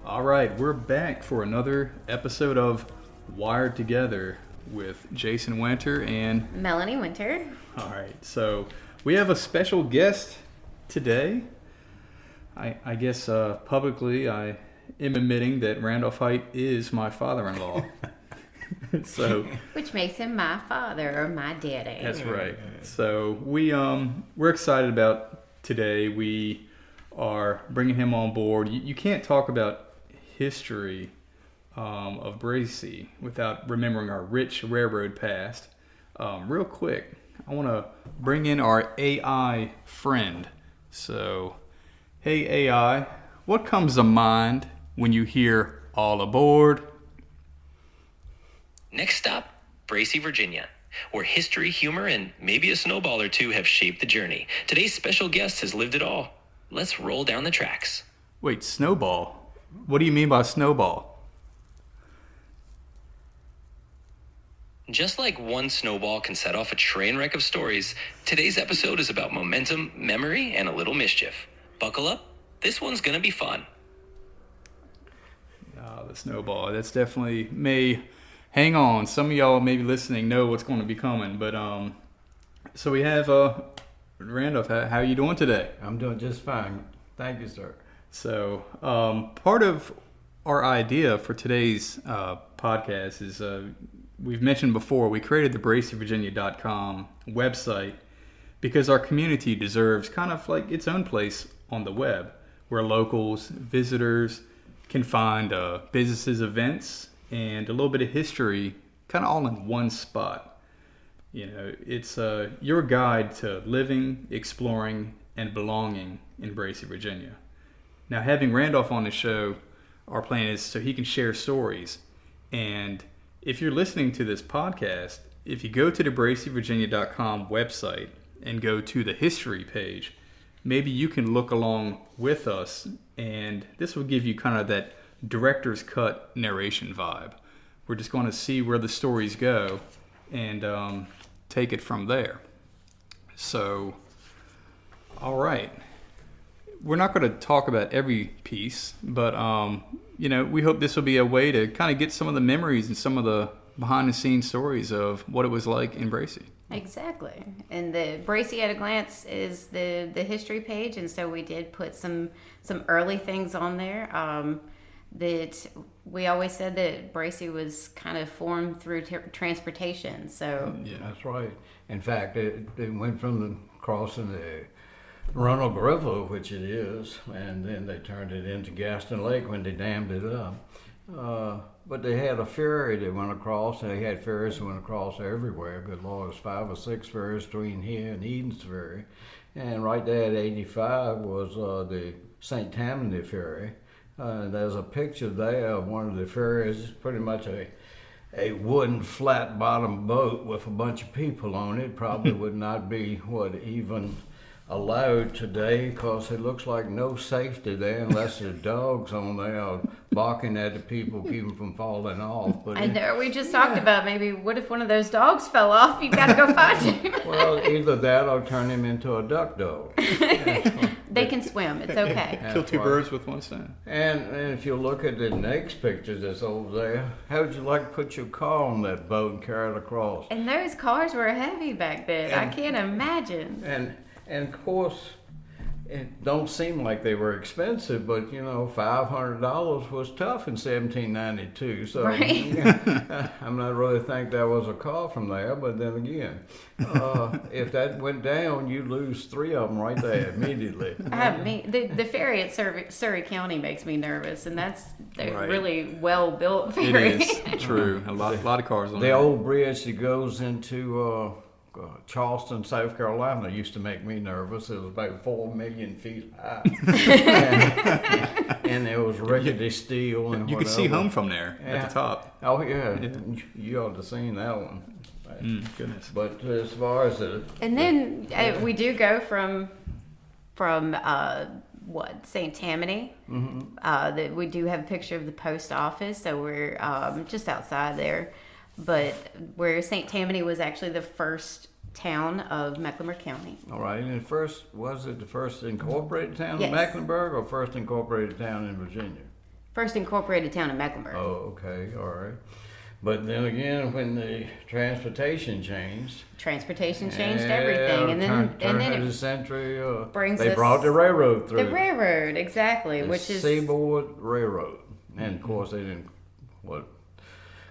All right, we're back for another episode of Wired Together with Jason Winter and Melanie Winter. All right, so we have a special guest today. I guess publicly I am admitting that Randolph Hite is my father-in-law. So Which makes him my father or my daddy. that's right. So we're excited about today. We are bringing him on board. You can't talk about history of Bracey without remembering our rich railroad past. Real quick, I want to bring in our AI friend. So, hey AI, what comes to mind when you hear all aboard? Next stop, Bracey, Virginia, where history, humor, and maybe a snowball or two have shaped the journey. Today's special guest has lived it all. Let's roll down the tracks. Wait, snowball? What do you mean by snowball? Just like one snowball can set off a train wreck of stories, today's episode is about momentum, memory, and a little mischief. Buckle up. This one's gonna be fun. The snowball. That's definitely may hang on. Some of y'all maybe listening know what's going to be coming. But so we have Randolph. How are you doing today? I'm doing just fine. Thank you, sir. So part of our idea for today's podcast is we've mentioned before we created the BraceyVirginia.com website because our community deserves kind of like its own place on the web where locals, visitors can find businesses, events, and a little bit of history kind of all in one spot. You know, it's your guide to living, exploring, and belonging in Bracey, Virginia. Now, having Randolph on the show, our plan is so he can share stories. And if you're listening to this podcast, if you go to the BraceyVirginia.com website and go to the history page, maybe you can look along with us, and this will give you kind of that director's cut narration vibe. We're just going to see where the stories go and take it from there. So, all right. We're not going to talk about every piece, but we hope this will be a way to kind of get some of the memories and some of the behind-the-scenes stories of what it was like in Bracey. Exactly. And the Bracey at a Glance is the history page, and so we did put some early things on there. That we always said that Bracey was kind of formed through transportation. So Yeah, that's right. In fact, it went from the crossing the Randolph River, which it is, and then they turned it into Gaston Lake when they dammed it up. But they had a ferry that went across, and they had ferries that went across everywhere. Good Lord, there's 5 or 6 ferries between here and Edens Ferry. And right there at 85 was the St. Tammany Ferry. There's a picture there of one of the ferries, pretty much a wooden flat bottom boat with a bunch of people on it. Probably would not be even allowed today because it looks like no safety there unless there's dogs on there barking at the people, keeping them from falling off. But I know we just talked about maybe what if one of those dogs fell off? You've got to go find him. Well, either that or turn him into a duck dog. They can swim. It's okay. Kill 2 birds with 1 stone. And if you look at the next picture that's over there, how would you like to put your car on that boat and carry it across? And those cars were heavy back then. I can't imagine. And of course, it don't seem like they were expensive, but $500 was tough in 1792. So Right. I'm not really think that was a car from there. But then again, if that went down, you lose 3 of them right there immediately. The ferry at Surrey County makes me nervous, and that's a Right. really well built ferry. It is true. A lot of cars on The there. old bridge that goes into Charleston, South Carolina used to make me nervous. It was about 4 million feet high. and it was rickety steel. And You could see home from there Yeah. at the top. Oh, yeah. You ought to have seen that one. Goodness. But as far as And then we do go from St. Tammany. Mm-hmm. That we do have a picture of the post office, so we're just outside there. But where St. Tammany was actually the first town of Mecklenburg County. all right, and was it the first incorporated town Yes. in Mecklenburg or first incorporated town in Virginia? First incorporated town in Mecklenburg. Oh, okay, all right. But then again, when the transportation changed, Transportation changed everything, and then turn then of the it century, brings they us brought the railroad through. the railroad, exactly, The which is Seaboard Railroad, and of course they didn't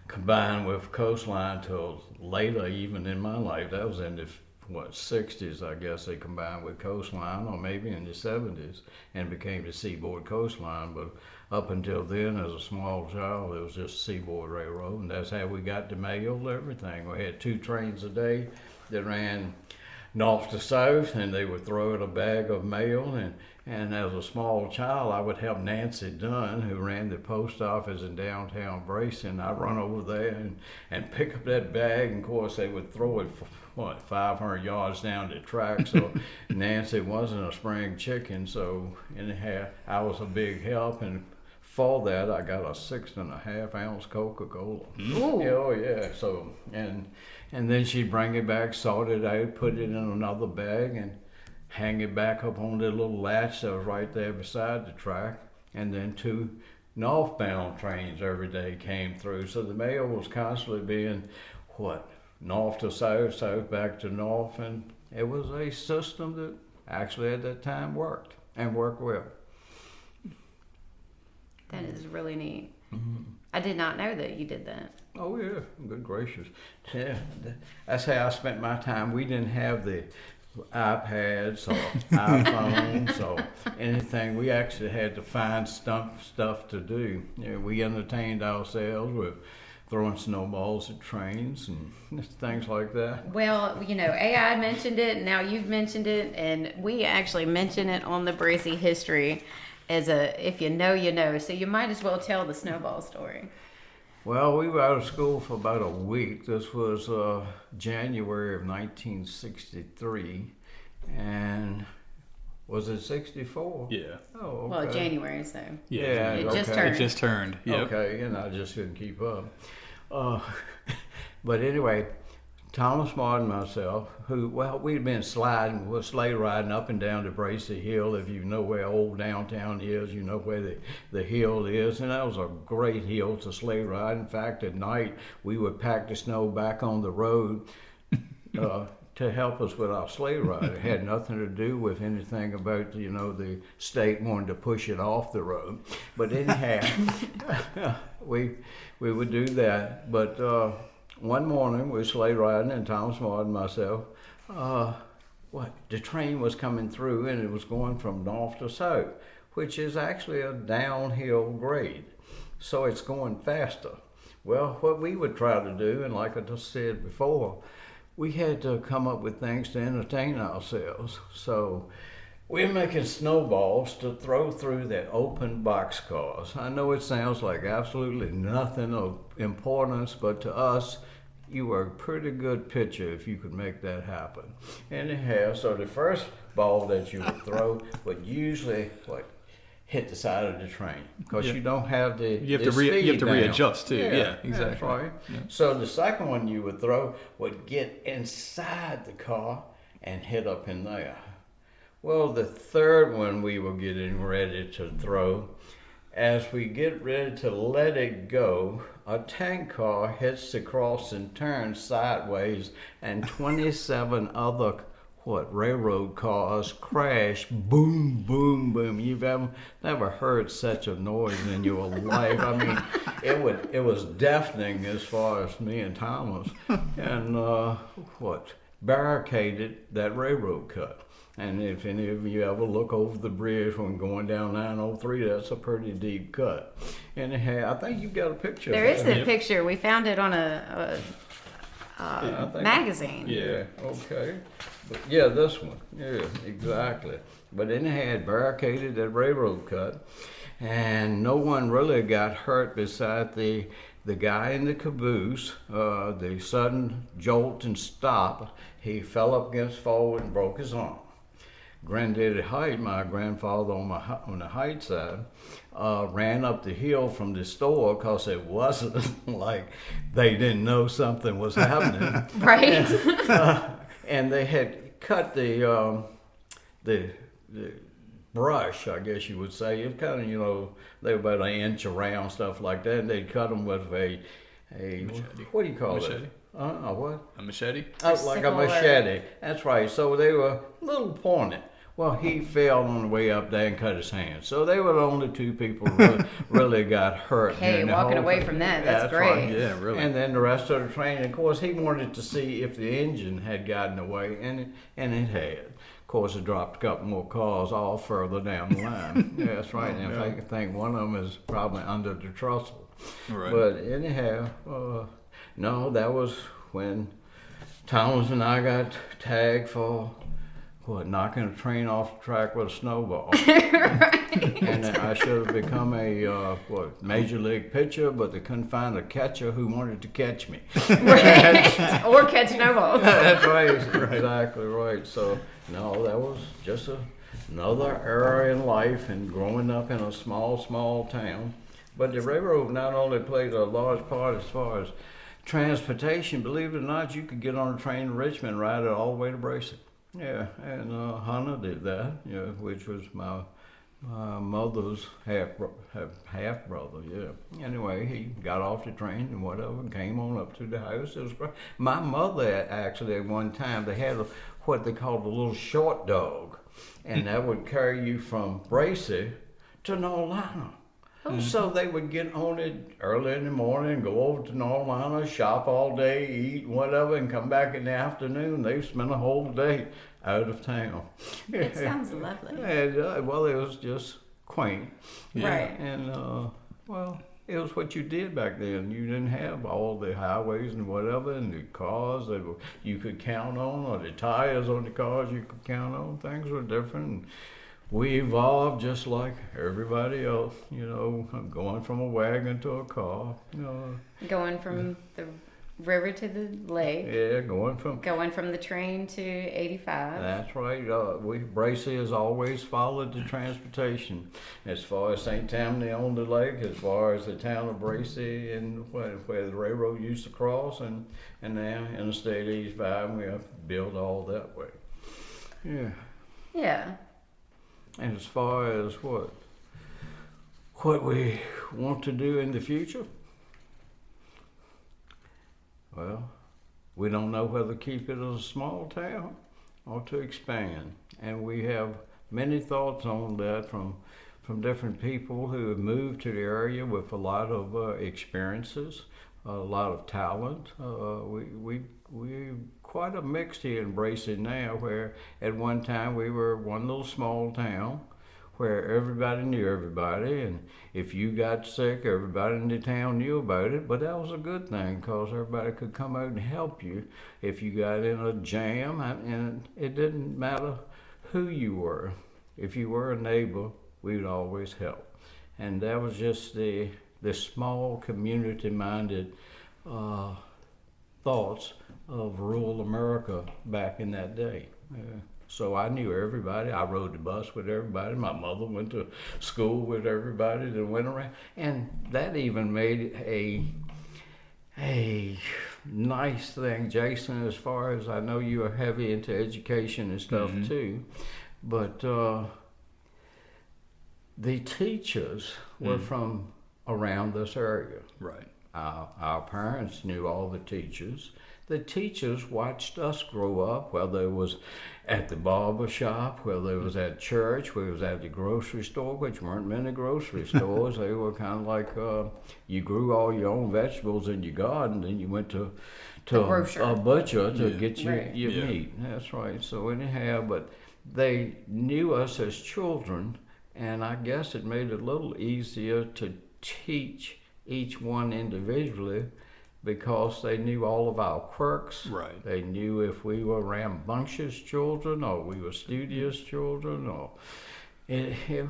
combine with coastline till later, even in my life. That was in the 60s, I guess they combined with coastline, or maybe in the 70s, and became the Seaboard Coastline. But up until then, as a small child, it was just Seaboard Railroad, and that's how we got the mail, everything. We had 2 trains a day that ran north to south, and they would throw in a bag of mail. And as a small child, I would help Nancy Dunn, who ran the post office in downtown Bracey, and I'd run over there and pick up that bag. And of course, they would throw it 500 yards down the track. So Nancy wasn't a spring chicken. So anyhow, I was a big help. And for that, I got a 6.5 ounce Coca-Cola. Ooh. Oh yeah. So and then she'd bring it back, sort it out, put it in another bag, and hang it back up on the little latch that was right there beside the track. And then 2 northbound trains every day came through. So the mail was constantly being north to south, south back to north, and it was a system that actually at that time worked and worked well. that is really neat. Mm-hmm. I did not know that you did that. Oh yeah, good gracious. Yeah, that's how I spent my time. We didn't have the iPads or iPhones or anything. We actually had to find stuff to do. We entertained ourselves with throwing snowballs at trains and things like that. Well, AI mentioned it, now you've mentioned it, and we actually mention it on the Bracey history as if you know, you know. So you might as well tell the snowball story. Well, we were out of school for about a week. This was January of 1963, and was it 64? Yeah. Oh, okay. Well, January, so Yeah, it just okay. turned. It just turned. Yep. Okay, and I just couldn't keep up. But anyway, Thomas Martin and myself, we'd been sleigh riding up and down the Bracey Hill. If you know where old downtown is, you know where the hill is. And that was a great hill to sleigh ride. In fact, at night, we would pack the snow back on the road to help us with our sleigh ride. It had nothing to do with anything about, the state wanting to push it off the road. But anyhow, we would do that. But one morning we were sleigh riding, and Thomas Martin and myself, the train was coming through, and it was going from north to south, which is actually a downhill grade. So it's going faster. Well, what we would try to do, and like I just said before, we had to come up with things to entertain ourselves. So we're making snowballs to throw through the open boxcars. I know it sounds like absolutely nothing of importance, but to us, you were a pretty good pitcher if you could make that happen. Anyhow, so the first ball that you would throw would usually hit the side of the train, because you don't have the You have to readjust too. Yeah, exactly. That's right. Yeah. So the second one you would throw would get inside the car and hit up in there. Well, the third one we were getting ready to throw, as we get ready to let it go, a tank car hits the cross and turns sideways, and 27 other railroad cars crash, boom, boom, boom. You've never heard such a noise in your life. I mean, it was deafening as far as me and Thomas, and barricaded that railroad cut. And if any of you ever look over the bridge when going down 903, that's a pretty deep cut. Anyhow, I think you've got a picture. There is a picture. We found it on a magazine. Yeah, okay. But yeah, this one. Yeah, exactly. But anyhow, it barricaded that railroad cut, and no one really got hurt beside the guy in the caboose. The sudden jolt and stop, he fell up against forward and broke his arm. Granddaddy Hite, my grandfather on the Hite side, ran up the hill from the store, because it wasn't like they didn't know something was happening. Right. And they had cut the brush, I guess you would say. It's kind of, they were about an inch around, stuff like that. And they'd cut them with a machete. What do you call Machete. it? What? A machete? Oh, like a sickle or- machete. That's right. So they were a little pointed. Well, he fell on the way up there and cut his hand. So they were the only two people who really got hurt. Hey, during the walking whole away thing. from that's right. great. Yeah, really. And then the rest of the training, of course, he wanted to see if the engine had gotten away, and it had. Of course, it dropped a couple more cars all further down the line. Yeah, that's right. And I think one of them is probably under the trestle. Right. But anyhow, no, that was when Thomas and I got tagged for knocking a train off the track with a snowball. And I should have become a major league pitcher, but they couldn't find a catcher who wanted to catch me. Right. Or catch snowballs. That's right, exactly right. So no, that was just another era in life and growing up in a small town. But the railroad not only played a large part as far as transportation, believe it or not, you could get on a train to Richmond and ride it all the way to Bracey. Yeah, and Hunter did that, which was my mother's half brother. Yeah. Anyway, he got off the train and whatever, and came on up to the house. It was great. My mother actually at one time they had what they called a little short dog, and that would carry you from Bracey to Norlina. So they would get on it early in the morning, go over to Norlina, shop all day, eat whatever, and come back in the afternoon. They spent a whole day out of town. It sounds lovely. And, well, it was just quaint. Right. And, it was what you did back then. You didn't have all the highways and whatever, and the cars that you could count on, or the tires on the cars you could count on. Things were different. And we evolved just like everybody else, going from a wagon to a car. Going from the river to the lake. Yeah, going from the train to 85. That's right. Bracey has always followed the transportation. As far as St. Tammany on the lake, as far as the town of Bracey and where the railroad used to cross, and now Interstate 85, we have built all that way. Yeah. Yeah. And as far as what we want to do in the future, well, we don't know whether to keep it as a small town or to expand. And we have many thoughts on that from different people who have moved to the area with a lot of experiences, a lot of talent. We quite a mix here in Bracey now, where at one time we were one little small town where everybody knew everybody, and if you got sick, everybody in the town knew about it. But that was a good thing, because everybody could come out and help you if you got in a jam, and it didn't matter who you were. If you were a neighbor, we would always help. And that was just the small community-minded thoughts of rural America back in that day. So I knew everybody. I rode the bus with everybody. My mother went to school with everybody that went around. And that even made a nice thing, Jason, as far as I know you are heavy into education and stuff too. But the teachers were from around this area. Right. Our parents knew all the teachers. The teachers watched us grow up, whether it was at the barber shop, whether it was at church, whether it was at the grocery store, which weren't many grocery stores. They were kind of like you grew all your own vegetables in your garden, and you went to a butcher to get your meat. That's right. So anyhow, but they knew us as children, and I guess it made it a little easier to teach each one individually, because they knew all of our quirks. Right. They knew if we were rambunctious children or we were studious children, or it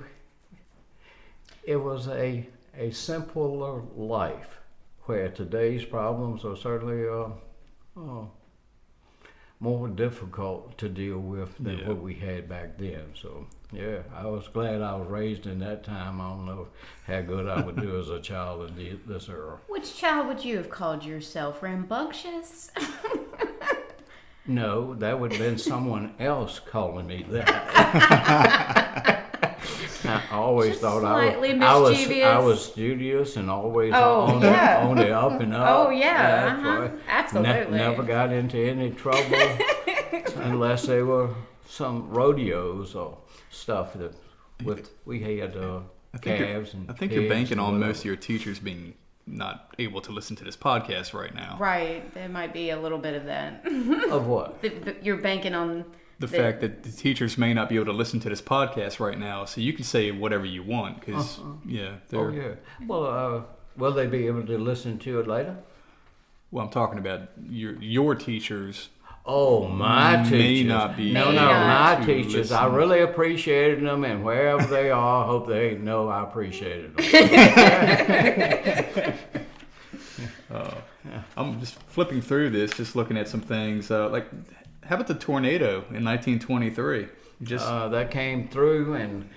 was a simpler life, where today's problems are certainly more difficult to deal with than what we had back then. So yeah, I was glad I was raised in that time. I don't know how good I would do as a child in this era. Which child would you have called yourself? Rambunctious? No, that would have been someone else calling me that. I always Just thought slightly I mischievous. was studious and always Oh, on yeah. the up and up. Oh, yeah, That's right. absolutely. Never got into any trouble unless they were some rodeos or stuff that we had calves and I think you're pigs banking and on whatever. most of your teachers being not able to listen to this podcast right now. Right. There might be a little bit of that. Of what? You're banking on The fact that the teachers may not be able to listen to this podcast right now, so you can say whatever you want, because Oh they're. yeah. Well, will they be able to listen to it later? Well, I'm talking about your teachers. Oh, my May teachers. not be No, able my to teachers. I listen. really appreciated them, and wherever they are, I hope they know I appreciated them. I'm just flipping through this, just looking at some things. Like, how about the tornado in 1923? Just That came through, and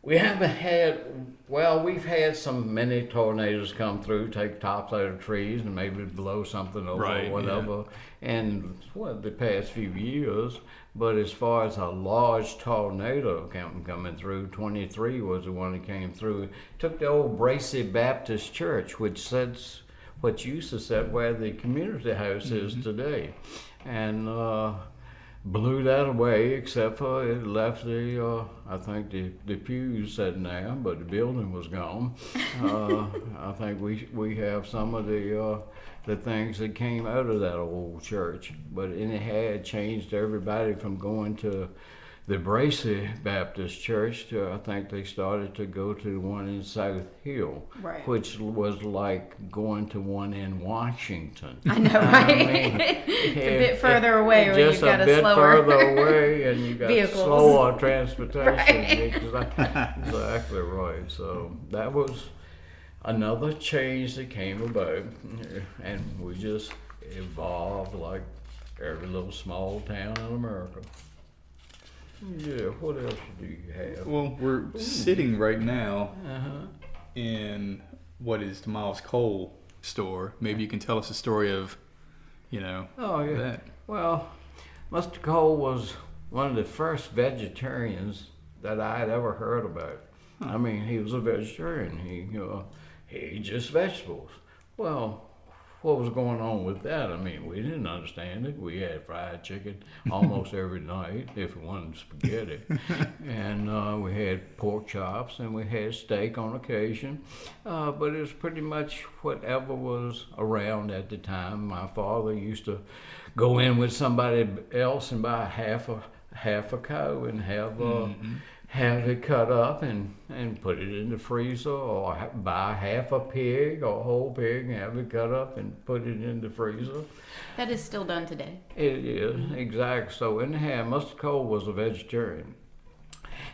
we haven't had. Well, we've had some many tornadoes come through, take tops out of trees, and maybe blow something over Right, or whatever. And the past few years. But as far as a large tornado coming through, 23 was the one that came through. It took the old Bracey Baptist Church, which sits what used to sit where the community house is today, and blew that away. Except for it left I think the pews sitting there, but the building was gone. I think we have some of the things that came out of that old church, but it had changed everybody from going to the Bracey Baptist Church to, I think they started to go to the one in South Hill, Right. which was like going to one in Washington. I know, right? It's a bit further away where just you've got a a bit slower further away, and you got vehicles. slower transportation. Right. Exactly right. So that was another change that came about, and we just evolved like every little small town in America. Yeah, what else do you have? well, we're sitting right now Uh-huh. in what is Miles Cole store. Maybe you can tell us a story of, Oh, yeah. that. Well, Mr. Cole was one of the first vegetarians that I had ever heard about. I mean, he was a vegetarian. He ate just vegetables. Well, what was going on with that? I mean, we didn't understand it. We had fried chicken almost every night, if it wasn't spaghetti. And we had pork chops, and we had steak on occasion. But it was pretty much whatever was around at the time. My father used to go in with somebody else and buy half a cow and have it cut up and put it in the freezer, or buy half a pig or a whole pig and have it cut up and put it in the freezer. That is still done today. It is, exactly. So anyhow, Mr. Cole was a vegetarian.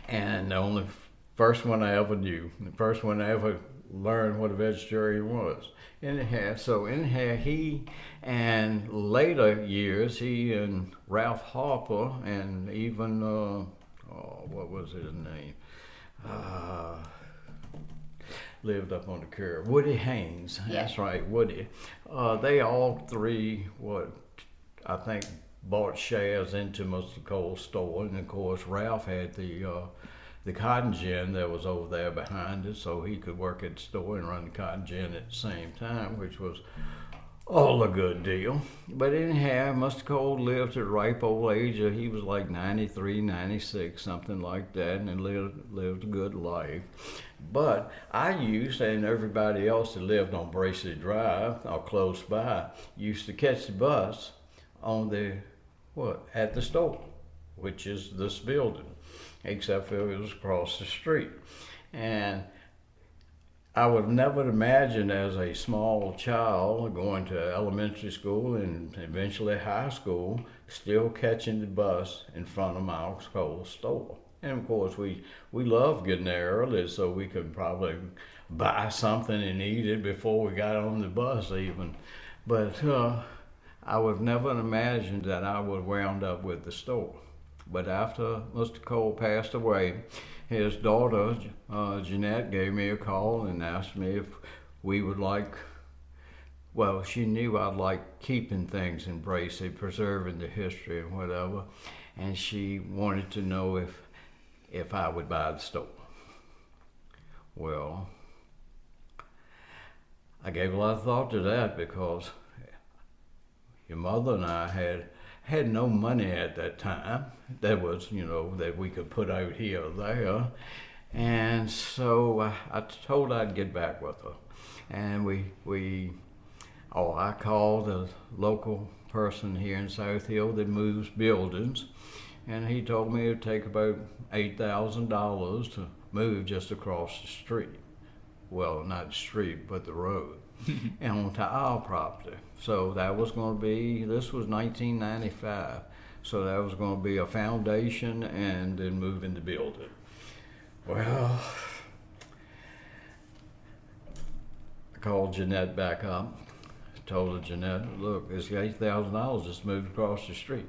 And the only first one I ever knew, the first one I ever learned what a vegetarian was. Anyhow, he, and later years, he and Ralph Harper and even, what was his name? Lived up on the curve. Woody Haynes. Yeah. That's right, Woody. They all three, I think, bought shares into Mr. Cole's store. And of course, Ralph had the cotton gin that was over there behind it, so he could work at the store and run the cotton gin at the same time, which was all a good deal. But anyhow, Mr. Cole lived to a ripe old age. He was like 93, 96, something like that, and lived a good life. But I used, and everybody else that lived on Bracey Drive or close by, used to catch the bus on at the store, which is this building, except for it was across the street. And I would never imagine as a small child going to elementary school and eventually high school, still catching the bus in front of Miles Cole's store. And of course, we loved getting there early so we could probably buy something and eat it before we got on the bus even. But I would never imagined that I would wound up with the store. But after Mr. Cole passed away, his daughter, Jeanette, gave me a call and asked me if we would she knew I'd like keeping things in Bracey, preserving the history and whatever, and she wanted to know if I would buy the store. Well, I gave a lot of thought to that because your mother and I had no money at that time. That was, that we could put out here or there. And so I told her I'd get back with her. And I called a local person here in South Hill that moves buildings. And he told me it'd take about $8,000 to move just across the street. Well, not the street, but the road. And onto our property. So that was going to be, this was 1995. So that was going to be a foundation and then moving the building. Well, I called Jeanette back up. Told her, Jeanette, look, it's $8,000 just moved across the street.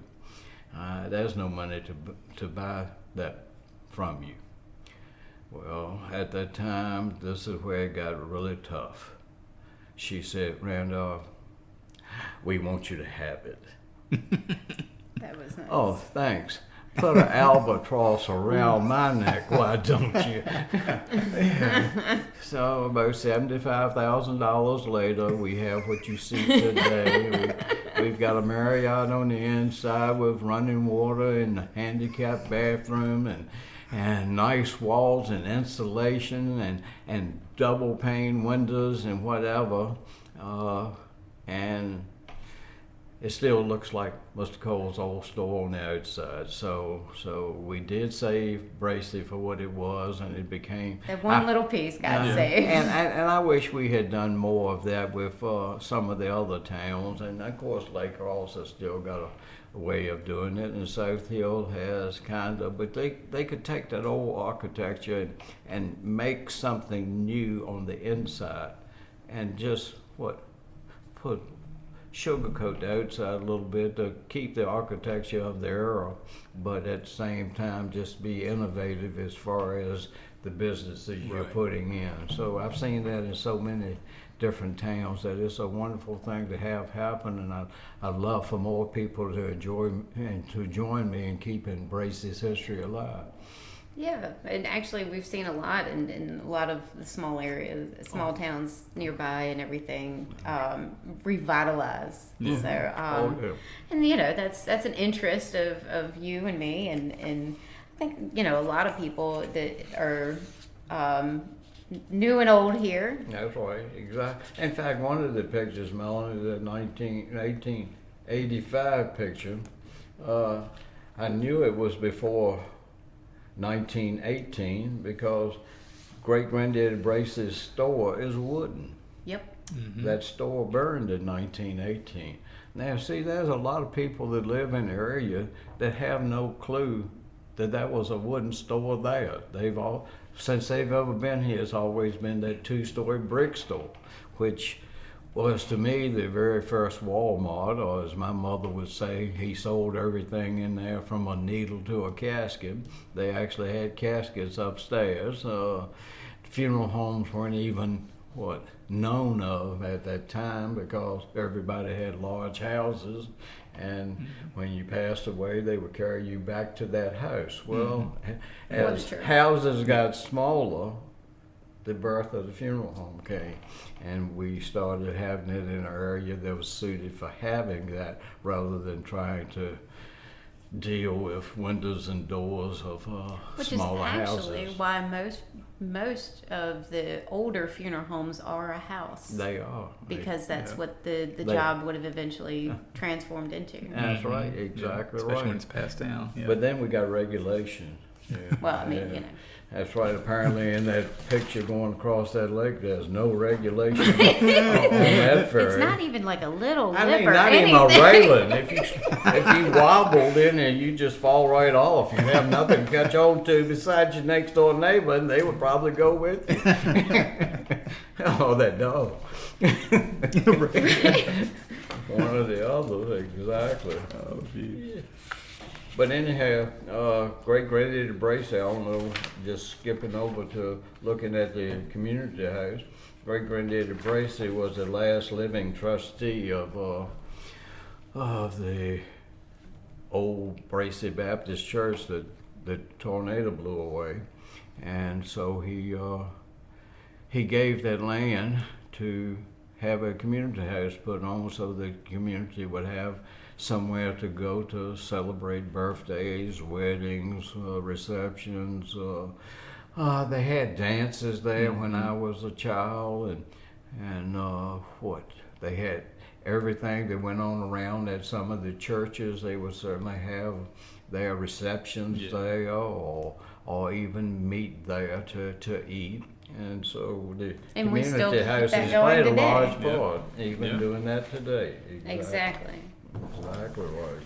There's no money to buy that from you. Well, at that time, this is where it got really tough. She said, Randolph, we want you to have it. That was nice. Oh, thanks. Put an albatross around my neck, why don't you? So about $75,000 later, we have what you see today. We've got a Marriott on the inside with running water and a handicapped bathroom and nice walls and insulation and double pane windows and whatever. And it still looks like Mr. Cole's old store on the outside. So we did save Bracey for what it was, and it became That one little piece got saved. And I wish we had done more of that with some of the other towns. And of course, Lake Ross has still got a way of doing it, and South Hill has kind of. But they could take that old architecture and make something new on the inside, and just put sugarcoat the outside a little bit to keep the architecture of there, but at the same time just be innovative as far as the businesses you're putting in. So I've seen that in so many different towns that it's a wonderful thing to have happen, and I'd love for more people to enjoy and to join me in keeping Bracey's history alive. Yeah, and actually we've seen a lot in a lot of the small areas, small towns nearby and everything, revitalize. Yeah. So, and that's an interest of you and me, and I think a lot of people that are new and old here. That's right, exactly. In fact, one of the pictures, Melanie, the 1885 picture, I knew it was before 1918 because great granddaddy Bracey's store is wooden. Yep. Mm-hmm. That store burned in 1918. Now, see, there's a lot of people that live in the area that have no clue that was a wooden store there. Since they've ever been here, it's always been that two-story brick store, which was to me the very first Walmart, or as my mother would say, he sold everything in there from a needle to a casket. They actually had caskets upstairs. Funeral homes weren't even known of at that time because everybody had large houses, and when you passed away they would carry you back to that house. Well, as houses got smaller, the birth of the funeral home came, and we started having it in an area that was suited for having that rather than trying to deal with windows and doors of smaller houses. Which is actually why most of the older funeral homes are a house. They are. Because that's what the job would have eventually transformed into. That's right, exactly right. Especially when it's passed down. Yeah. But then we got regulation. Yeah. Well, I mean, That's right. Apparently, in that picture going across that lake, there's no regulation on that ferry. It's not even like a little lip I mean, or not anything. even a railing. If you wobbled in there, you just fall right off. You have nothing to catch on to besides your next door neighbor, and they would probably go with you. Oh, that dog. One or the other, exactly. Oh, geez. But anyhow, great granddaddy Bracey, I don't know, just skipping over to looking at the community house. Great granddaddy Bracey was the last living trustee of the old Bracey Baptist Church that the tornado blew away, and so he he gave that land to have a community house put on so the community would have somewhere to go to celebrate birthdays, weddings, receptions. They had dances there when I was a child, and what they had everything that went on around at some of the churches. They would certainly have their receptions there, or even meet there to eat. And so the And we still community keep houses that going played a today. large part, even doing that today. Exactly. Exactly right.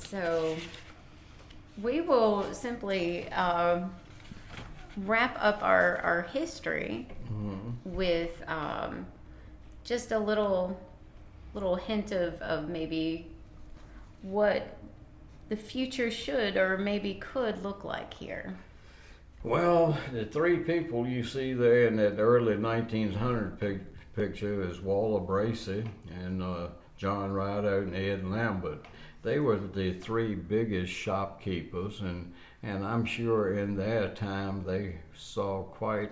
So we will simply wrap up our history with just a little hint of maybe what the future should or maybe could look like here. Well, the three people you see there in that early 1900 picture is Walter Bracey and John Rideout and Ed Lambert. They were the three biggest shopkeepers, and I'm sure in their time they saw quite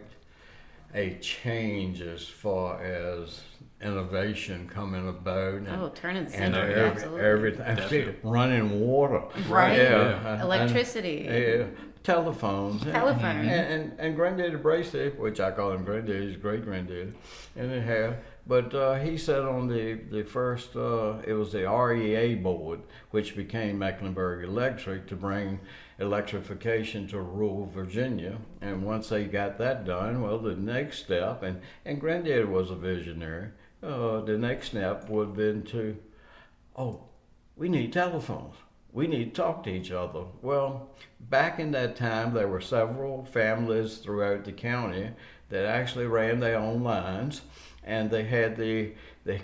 a change as far as innovation coming about. And, turning the and century, absolutely. everything, running water. Right. Yeah. Electricity. Yeah. Telephones. Telephone. And Granddaddy Bracey, which I call him Granddaddy, his great granddaddy, anyhow. But he sat on the first, it was the REA board, which became Mecklenburg Electric, to bring electrification to rural Virginia. And once they got that done, well, the next step, and Granddaddy was a visionary, the next step would have been we need telephones. We need to talk to each other. Well, back in that time, there were several families throughout the county that actually ran their own lines, and they had the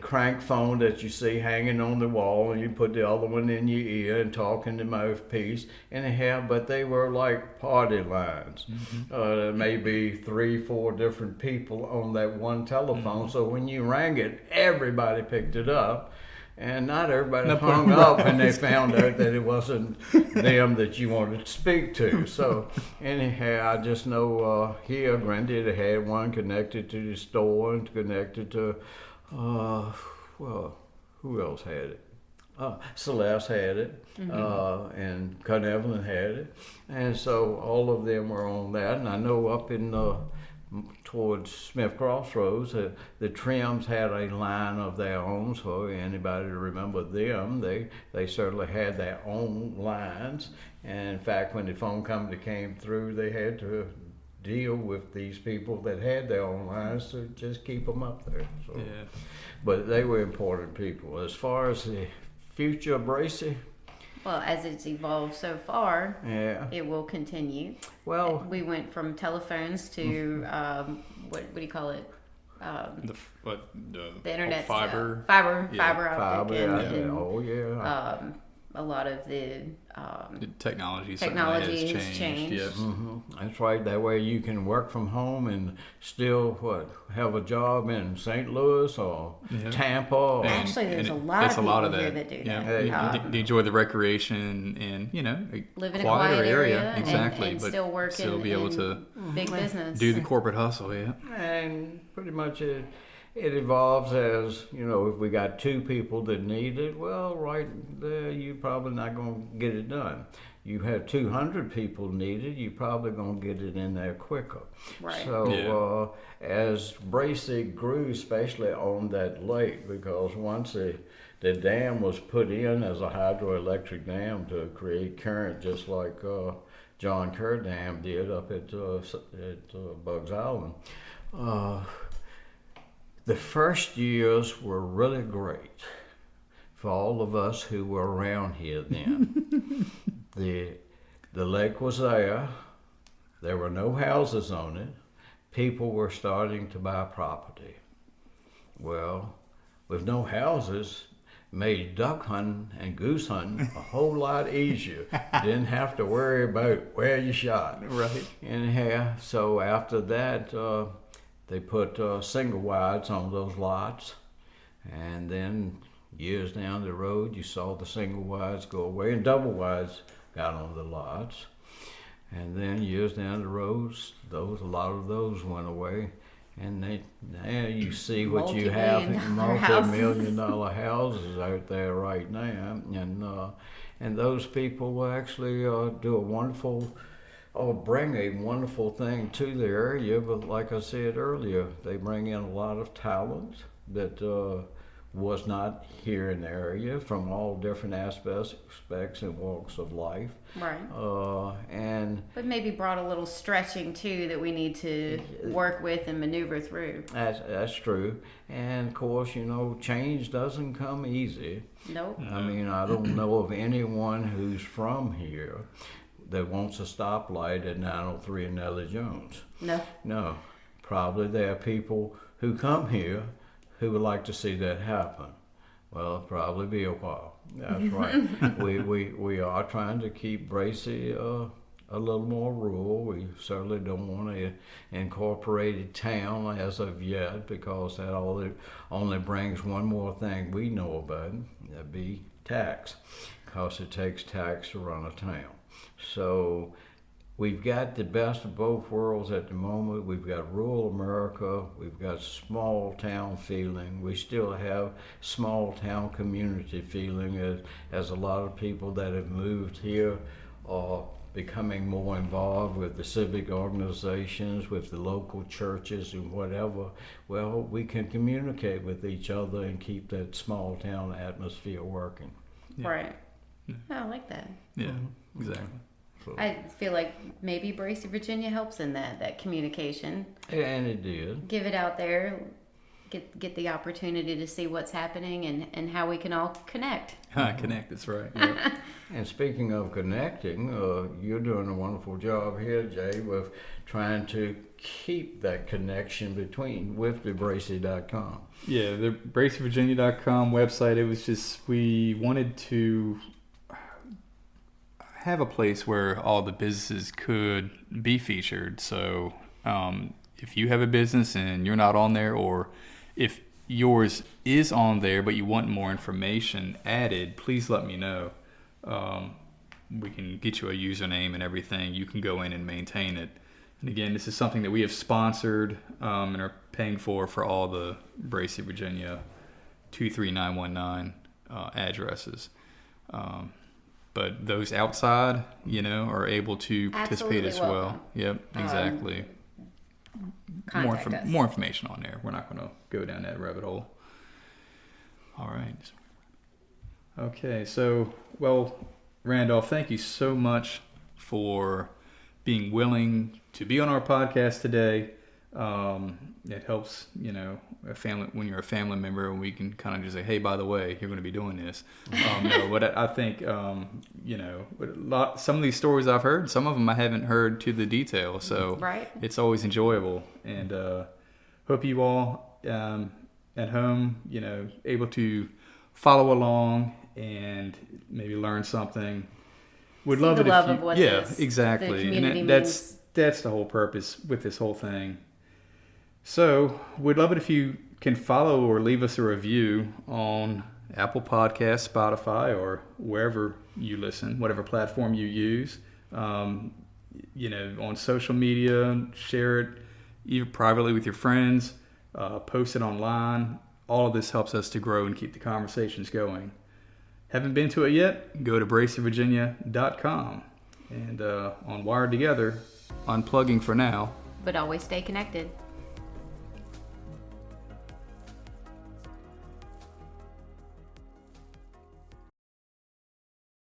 crank phone that you see hanging on the wall, and you put the other one in your ear and talk in the mouthpiece. But they were like party lines. There may be 3-4 different people on that one telephone, so when you rang it, everybody picked it up. And not everybody hung up when they found out that it wasn't them that you wanted to speak to. So anyhow, I just know here Granddaddy had one connected to the store and connected to, who else had it? Celeste had it, and Cousin Evelyn had it. And so all of them were on that. And I know up in towards Smith Crossroads, the Trims had a line of their own, so anybody to remember them, they certainly had their own lines. And in fact, when the phone company came through, they had to deal with these people that had their own lines to just keep them up there. So. Yeah. But they were important people. As far as the future of Bracey, well, as it's evolved so far, it will continue. Well, we went from telephones to what do you call it? The internet fiber, fiber optic, and a lot of the technology has changed. Yes. That's right. That way you can work from home and still have a job in St. Louis or Tampa. Actually, there's a lot of people here that do that. You enjoy the recreation and live in a quiet area, exactly, and but still work still be able to big business, do the corporate hustle. And pretty much it evolves as, if we got 2 people that need it, well, right there, you're probably not going to get it done. You have 200 people need it, you're probably going to get it in there quicker. Right. So as Bracey grew, especially on that lake, because once the dam was put in as a hydroelectric dam to create current, just like John Kerr Dam did up at Bugs Island, the first years were really great for all of us who were around here then. The lake was there. There were no houses on it. People were starting to buy property. Well, with no houses, made duck hunting and goose hunting a whole lot easier. Didn't have to worry about where you shot. Right. Anyhow, so after that, they put single wides on those lots, and then years down the road, you saw the single wides go away, and double wides got on the lots. And then years down the road, a lot of those went away. And now you see what you have in multi-million-dollar houses out there right now, and those people will actually do a wonderful, or bring a wonderful thing to the area. But like I said earlier, they bring in a lot of talent that was not here in the area from all different aspects and walks of life. Right. But maybe brought a little stretching too that we need to work with and maneuver through. That's true. And of course, change doesn't come easy. Nope. I mean, I don't know of anyone who's from here that wants a stoplight at 903 and Nellie Jones. No. Probably there are people who come here who would like to see that happen. Well, it'll probably be a while. That's right. We are trying to keep Bracey a little more rural. We certainly don't want an incorporated town as of yet, because that only brings one more thing we know about, that'd be tax, because it takes tax to run a town. So we've got the best of both worlds at the moment. We've got rural America, we've got small town feeling, we still have small town community feeling, as a lot of people that have moved here are becoming more involved with the civic organizations, with the local churches and whatever. Well, we can communicate with each other and keep that small town atmosphere working. Yeah. Right. Yeah. I like that. Yeah, exactly. So, I feel like maybe Bracey, Virginia helps in that communication. And it did. Give it out there, get the opportunity to see what's happening and how we can all connect. Connect, that's right. Yeah. And speaking of connecting, you're doing a wonderful job here, Jay, with trying to keep that connection with the Bracey.com. Yeah, the BraceyVirginia.com website, it was just, we wanted to have a place where all the businesses could be featured. So if you have a business and you're not on there, or if yours is on there but you want more information added, please let me know. We can get you a username and everything. You can go in and maintain it. And again, this is something that we have sponsored and are paying for all the Bracey, Virginia 23919 addresses. But those outside, are able to participate as well. Yep, exactly. More information on there. We're not going to go down that rabbit hole. All right. Okay, so, Randolph, thank you so much for being willing to be on our podcast today. It helps, a family, when you're a family member, and we can kind of just say, hey, by the way, you're going to be doing this. But I think, some of these stories I've heard, some of them I haven't heard to the detail. So right. It's always enjoyable. And hope you all at home, able to follow along and maybe learn something. Would love it if you, yeah, exactly. And that's the whole purpose with this whole thing. So, we'd love it if you can follow or leave us a review on Apple Podcasts, Spotify, or wherever you listen, whatever platform you use. On social media, share it either privately with your friends, post it online. All of this helps us to grow and keep the conversations going. Haven't been to it yet? Go to BraceyVirginia.com. And on Wired Together, unplugging for now. But always stay connected.